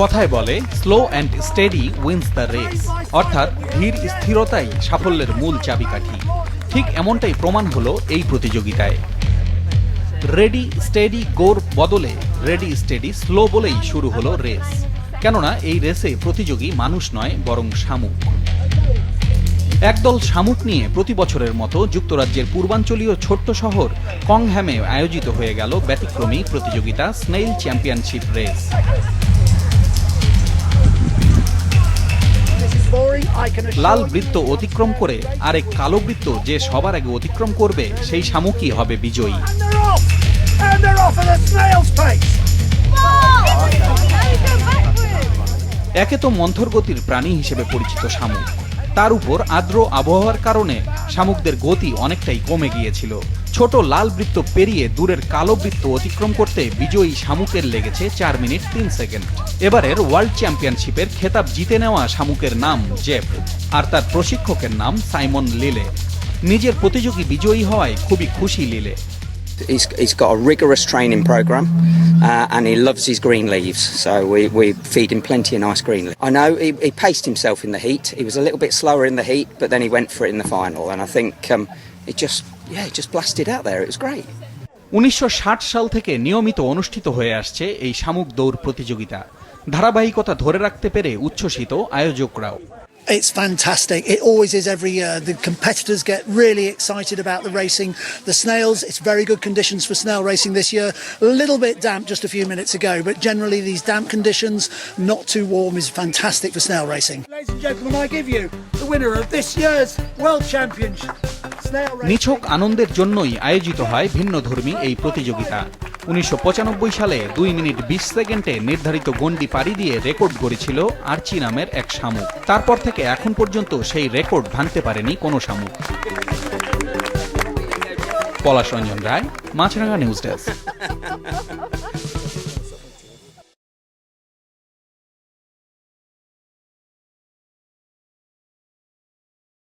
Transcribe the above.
কথায় বলে slow and steady wins the race, অর্থাৎ ধীর স্থিরতাই সাফল্যের মূল চাবিকাঠি। ঠিক এমনটাই প্রমাণ হলো এই প্রতিযোগিতায়। রেডি স্টেডি গোর বদলে রেডি স্টেডি স্লো বলেই শুরু হলো রেস। কেননা এই রেসে প্রতিযোগী মানুষ নয়, বরং শামুক। একদল শামুক নিয়ে প্রতি বছরের মতো যুক্তরাজ্যের পূর্বাঞ্চলীয় ছোট্ট শহর কংহ্যামে আয়োজিত হয়ে গেল ব্যতিক্রমী প্রতিযোগিতা স্নেইল চ্যাম্পিয়নশিপ রেস। লাল বৃত্ত অতিক্রম করে আরেক কালো বৃত্ত যে সবার আগে অতিক্রম করবে সেই শামুকই হবে বিজয়ী। একে তো মন্থর গতির প্রাণী হিসেবে পরিচিত শামুক, তার উপর আর্দ্র আবহাওয়ার কারণে শামুকদের গতি অনেকটাই কমে গিয়েছিল। ছোট লাল বৃত্ত পেরিয়ে দূরের কালো বৃত্ত অতিক্রম করতে বিজয়ী শামুকের লেগেছে 4 মিনিট 3 সেকেন্ড। এবারের ওয়ার্ল্ড চ্যাম্পিয়নশিপের খেতাব জিতে নেওয়া শামুকের নাম জেফ, আর তার প্রশিক্ষকের নাম সাইমন লিলে। নিজের প্রতিযোগী বিজয়ী হওয়ায় খুবই খুশি লিলে। He's got a rigorous training program and he loves his green leaves, so we feed him plenty of nice green leaves. I know he paced himself in the heat. He was a little bit slower in the heat, but then he went for it in the final, and I think it just blasted out there. It was great. 1960 সাল থেকে নিয়মিত অনুষ্ঠিত হয়ে আসছে এই শামুক দৌড় প্রতিযোগিতা। ধারাবাহিকতা ধরে রাখতে পেরে উচ্ছ্বসিত আয়োজকরাও। It's fantastic. It always is every year. The competitors get really excited about the racing. The snails, it's very good conditions for snail racing this year. A little bit damp just a few minutes ago, but generally these damp conditions, not too warm, is fantastic for snail racing. Ladies and gentlemen, I give you the winner of this year's World Championship. নিছক আনন্দের জন্যই আয়োজিত হয় ভিন্নধর্মী এই প্রতিযোগিতা। 1995 সালে 2 minute 20 সেকেন্ডে নির্ধারিত গণ্ডি পাড়ি দিয়ে রেকর্ড গড়েছিল আর্চি নামের এক শামুক। তারপর থেকে এখন পর্যন্ত সেই রেকর্ড ভাঙতে পারেনি কোনো শামুক। পলাশ রঞ্জন রায়, মাছরাঙা নিউজ ডেস্ক।